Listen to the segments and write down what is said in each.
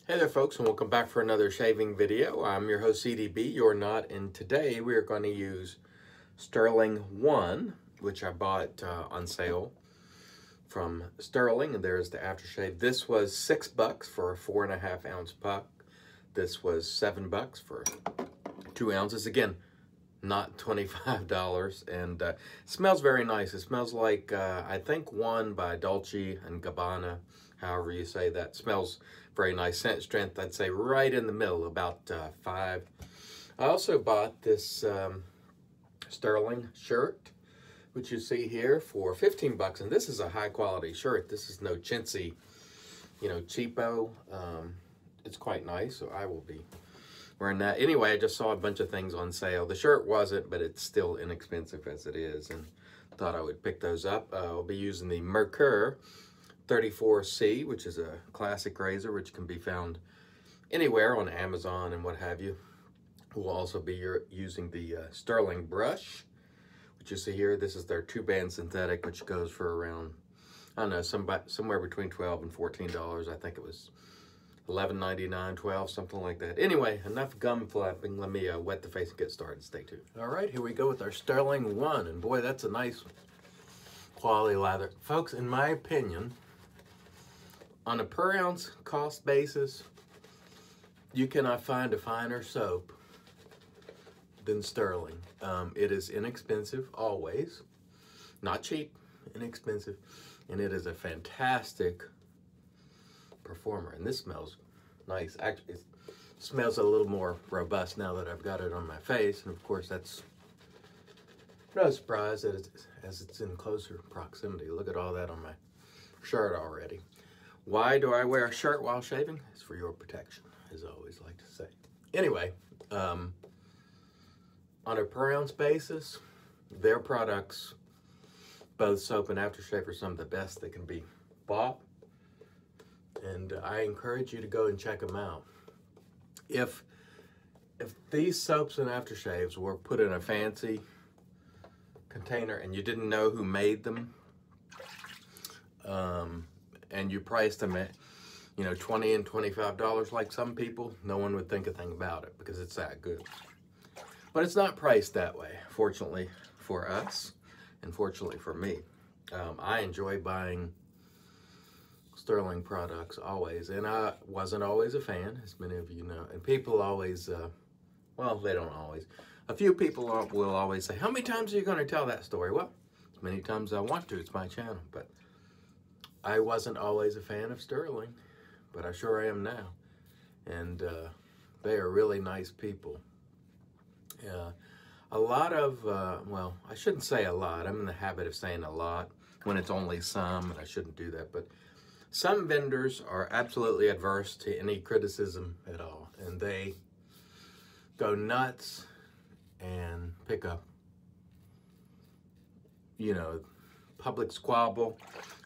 Hey there folks, and welcome back for another shaving video. I'm your host CDB, you're not, and today we are going to use Stirling One, which I bought on sale from Stirling, and there's the aftershave. This was $6 for a 4.5 ounce puck. This was $7 for 2 ounces. Again, not $25, and smells very nice. It smells like, I think, one by Dolce & Gabbana, however you say that. Smells very nice. Scent strength, I'd say right in the middle, about 5. I also bought this Stirling shirt, which you see here, for $15, and this is a high quality shirt. This is no chintzy, cheapo. It's quite nice, so I will be wearing that. Anyway, I just saw a bunch of things on sale. The shirt wasn't, but it's still inexpensive as it is, and thought I would pick those up. I'll be using the Merkur 34C, which is a classic razor, which can be found anywhere on Amazon and what have you. We'll also be using the Stirling brush, which you see here. This is their 2-band synthetic, which goes for around, I don't know, somewhere between $12 and $14. I think it was $11.99, $12, something like that. Anyway, enough gum flapping. Let me wet the face and get started. Stay tuned. All right, here we go with our Stirling One, and boy, that's a nice quality lather. Folks, in my opinion, on a per ounce cost basis, you cannot find a finer soap than Stirling. It is inexpensive, always. Not cheap, inexpensive. And it is a fantastic performer. And this smells nice. Actually, it smells a little more robust now that I've got it on my face. And of course, that's no surprise that as it's in closer proximity. Look at all that on my shirt already. Why do I wear a shirt while shaving? It's for your protection, as I always like to say. Anyway, on a per ounce basis, their products, both soap and aftershave, are some of the best that can be bought. And I encourage you to go and check them out. If these soaps and aftershaves were put in a fancy container and you didn't know who made them, and you priced them at, $20 and $25 like some people, no one would think a thing about it because it's that good. But it's not priced that way, fortunately for us, and fortunately for me. I enjoy buying Stirling products always, and I wasn't always a fan, as many of you know. And people always, well, they don't always. A few people will always say, "How many times are you going to tell that story?" Well, as many times as I want to. It's my channel, but I wasn't always a fan of Stirling, but I sure am now. And they are really nice people. A lot of, well, I shouldn't say a lot. I'm in the habit of saying a lot when it's only some, and I shouldn't do that. But some vendors are absolutely adverse to any criticism at all, and they go nuts and pick up, public squabble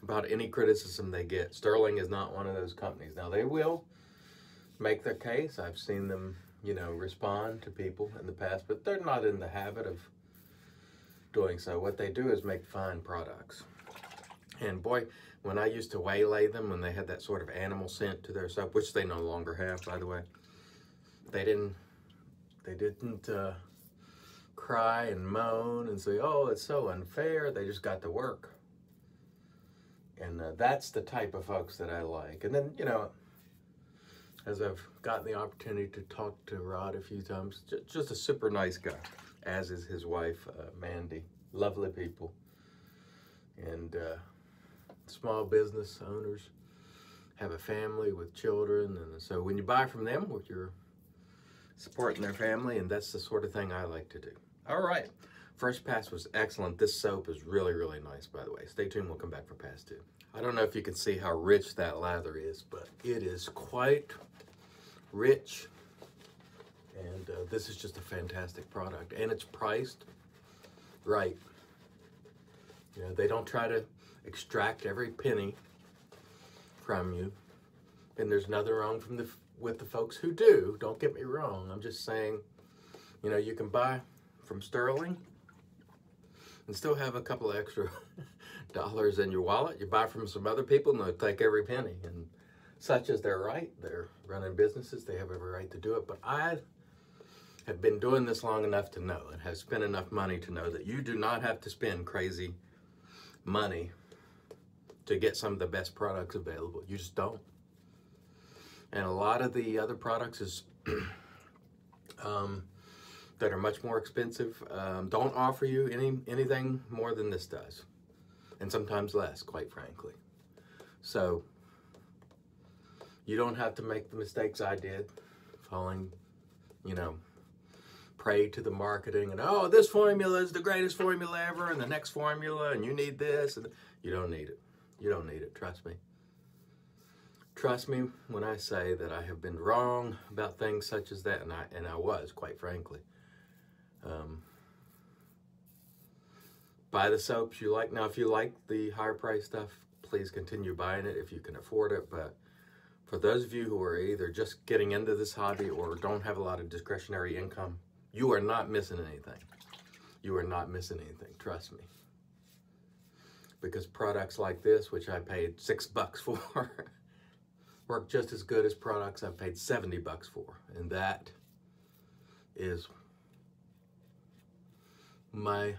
about any criticism they get. Stirling is not one of those companies. Now, they will make their case. I've seen them, respond to people in the past, but they're not in the habit of doing so. What they do is make fine products. And boy, when I used to waylay them, when they had that sort of animal scent to their soap, which they no longer have, by the way, they didn't cry and moan and say, "Oh, it's so unfair." They just got to work. And that's the type of folks that I like. And then, as I've gotten the opportunity to talk to Rod a few times, just a super nice guy, as is his wife, Mandy. Lovely people. And small business owners have a family with children. And so when you buy from them, you're supporting their family, and that's the sort of thing I like to do. All right. First pass was excellent. This soap is really, really nice, by the way. Stay tuned. We'll come back for pass 2. I don't know if you can see how rich that lather is, but it is quite rich. And this is just a fantastic product. And it's priced right. They don't try to extract every penny from you. And there's nothing wrong with the folks who do. Don't get me wrong. I'm just saying, you can buy from Stirling and still have a couple of extra dollars in your wallet. You buy from some other people and they'll take every penny. And such as their right. They're running businesses. They have every right to do it. But I have been doing this long enough to know and have spent enough money to know that you do not have to spend crazy money to get some of the best products available. You just don't. And a lot of the other products is that are much more expensive don't offer you anything more than this does, and sometimes less, quite frankly. So you don't have to make the mistakes I did, falling, prey to the marketing and, oh, this formula is the greatest formula ever, and the next formula, and you need this, and you don't need it. You don't need it. Trust me. Trust me when I say that I have been wrong about things such as that, and I was, quite frankly. Buy the soaps you like. Now, if you like the higher price stuff, please continue buying it if you can afford it. But for those of you who are either just getting into this hobby or don't have a lot of discretionary income, you are not missing anything. You are not missing anything. Trust me. Because products like this, which I paid $6 for, work just as good as products I've paid $70 for. And that is my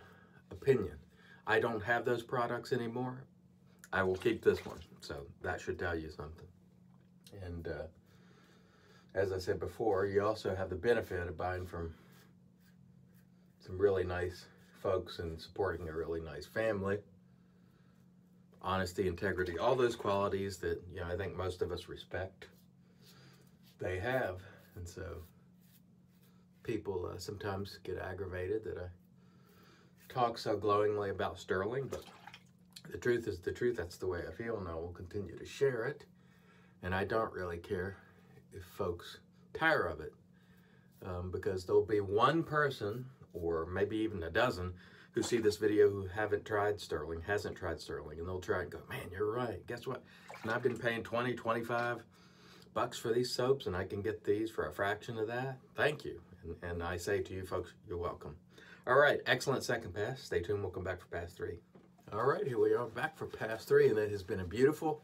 opinion. I don't have those products anymore. I will keep this one. So that should tell you something. And as I said before, you also have the benefit of buying from some really nice folks and supporting a really nice family. Honesty, integrity, all those qualities that, I think most of us respect, they have. And so people sometimes get aggravated that I talk so glowingly about Stirling, but the truth is the truth. That's the way I feel, and I will continue to share it. And I don't really care if folks tire of it, because there'll be one person, or maybe even a dozen, who see this video who hasn't tried Stirling, and they'll try and go, man, you're right. Guess what? And I've been paying $20, $25 for these soaps, and I can get these for a fraction of that. Thank you. And I say to you folks, you're welcome. All right, excellent second pass. Stay tuned. We'll come back for pass 3. All right, here we are back for pass 3, and it has been a beautiful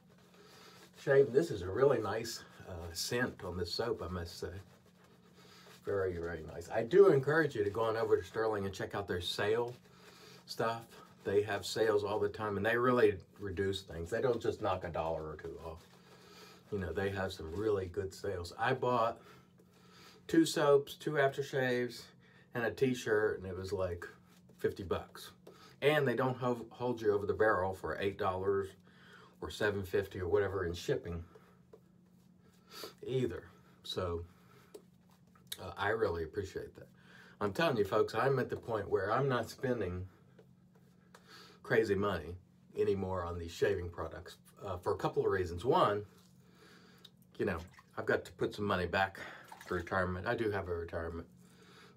shave. This is a really nice scent on this soap, I must say. Very, very nice. I do encourage you to go on over to Stirling and check out their sale stuff. They have sales all the time, and they really reduce things. They don't just knock $1 or $2 off. They have some really good sales. I bought 2 soaps, 2 aftershaves, and a t-shirt, and it was like $50. And they don't hold you over the barrel for $8 or $7.50 or whatever in shipping either. So I really appreciate that. I'm telling you folks, I'm at the point where I'm not spending crazy money anymore on these shaving products for a couple of reasons. One, I've got to put some money back for retirement. I do have a retirement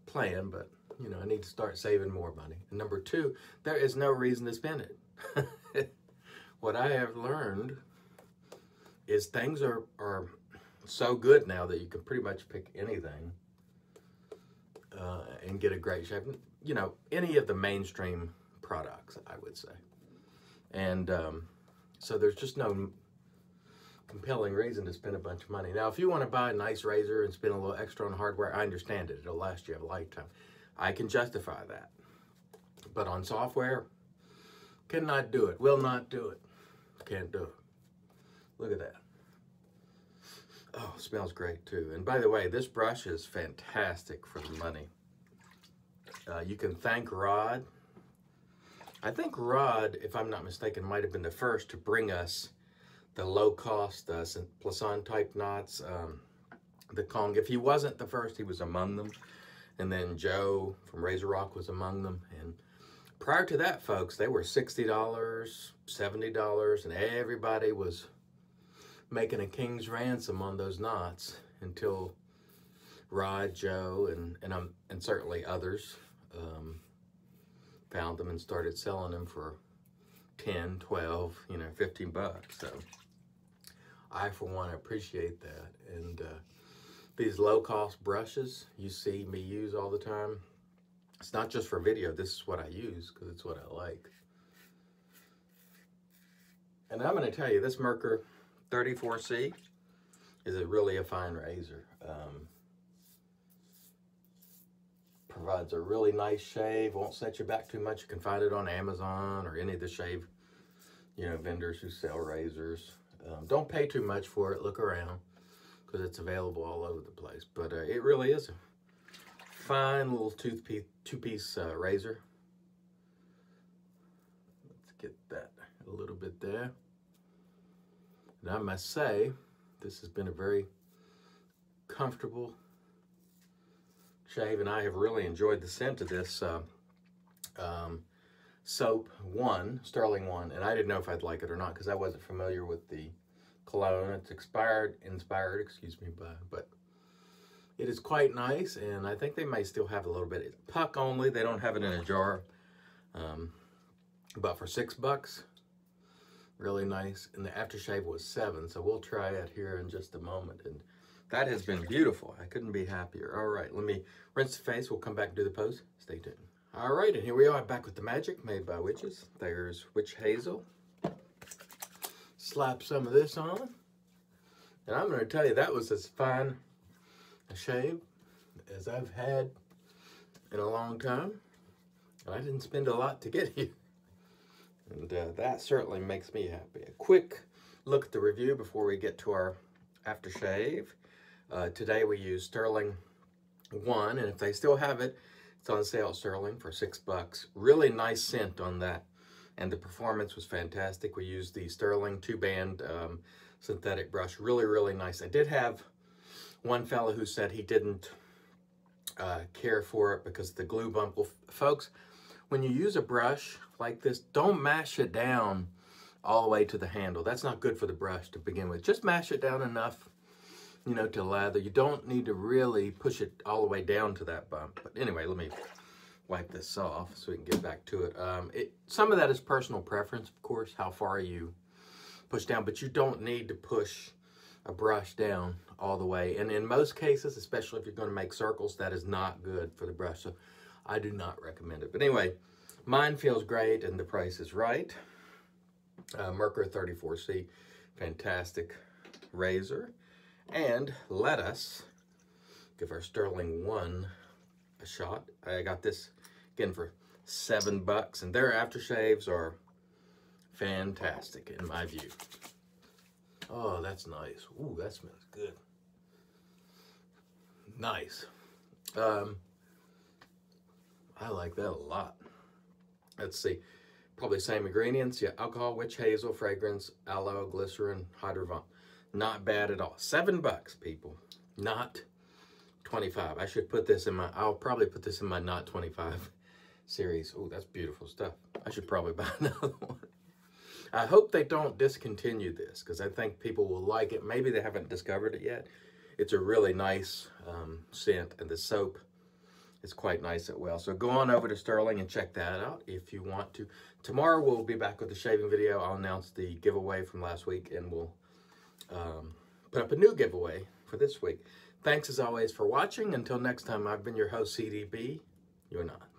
plan, but I need to start saving more money. And number 2, there is no reason to spend it. What I have learned is things are so good now that you can pretty much pick anything and get a great shave. Any of the mainstream products, I would say. And so there's just no compelling reason to spend a bunch of money. Now, if you want to buy a nice razor and spend a little extra on hardware, I understand it. It'll last you a lifetime. I can justify that. But on software, cannot do it. Will not do it. Can't do it. Look at that. Oh, smells great too. And by the way, this brush is fantastic for the money. You can thank Rod. I think Rod, if I'm not mistaken, might have been the first to bring us the low-cost Plisson type knots, the Kong. If he wasn't the first, he was among them. And then Joe from Razor Rock was among them. And prior to that, folks, they were $60, $70, and everybody was making a king's ransom on those knots until Rod, Joe, and certainly others found them and started selling them for 10, 12, $15. So I, for one, appreciate that. And these low-cost brushes you see me use all the time, it's not just for video. This is what I use because it's what I like. And I'm going to tell you, this Merkur 34C, is it really a fine razor. Provides a really nice shave, won't set you back too much. You can find it on Amazon or any of the shave, vendors who sell razors. Don't pay too much for it. Look around, because it's available all over the place. But it really is a fine little two-piece razor. Let's get that a little bit there. And I must say, this has been a very comfortable shave, and I have really enjoyed the scent of this soap Stirling One, and I didn't know if I'd like it or not because I wasn't familiar with the cologne. It's inspired, excuse me, but it is quite nice, and I think they may still have a little bit. It's puck only, they don't have it in a jar, but for $6, really nice, and the aftershave was $7, so we'll try it here in just a moment, and that has been beautiful. I couldn't be happier. All right, let me rinse the face. We'll come back and do the pose. Stay tuned. All right, and here we are back with the magic made by witches. There's witch hazel. Slap some of this on. And I'm going to tell you, that was as fine a shave as I've had in a long time. And I didn't spend a lot to get here. And that certainly makes me happy. A quick look at the review before we get to our aftershave. Today we use Stirling One, and if they still have it, it's on sale at Stirling for $6. Really nice scent on that, and the performance was fantastic. We used the Stirling 2-band synthetic brush. Really, really nice. I did have one fellow who said he didn't care for it because of the glue bump. Well, folks, when you use a brush like this, don't mash it down all the way to the handle. That's not good for the brush to begin with. Just mash it down enough, to lather. You don't need to really push it all the way down to that bump. But anyway, let me wipe this off so we can get back to it. Some of that is personal preference, of course, how far you push down, but you don't need to push a brush down all the way. And in most cases, especially if you're going to make circles, that is not good for the brush. So I do not recommend it. But anyway, mine feels great and the price is right. Merkur 34C, fantastic razor. And let us give our Stirling One a shot. I got this again for $7, and their aftershaves are fantastic in my view. Oh, that's nice. Ooh, that smells good. Nice. I like that a lot. Let's see. Probably same ingredients. Yeah, alcohol, witch hazel, fragrance, aloe, glycerin, hydrovan. Not bad at all. $7, people. Not 25. I should put this in my, I'll probably put this in my not 25 series. Oh, that's beautiful stuff. I should probably buy another one. I hope they don't discontinue this because I think people will like it. Maybe they haven't discovered it yet. It's a really nice scent, and the soap is quite nice as well. So go on over to Stirling and check that out if you want to. Tomorrow we'll be back with the shaving video. I'll announce the giveaway from last week, and we'll put up a new giveaway for this week. Thanks as always for watching. Until next time, I've been your host, CDB. You're not.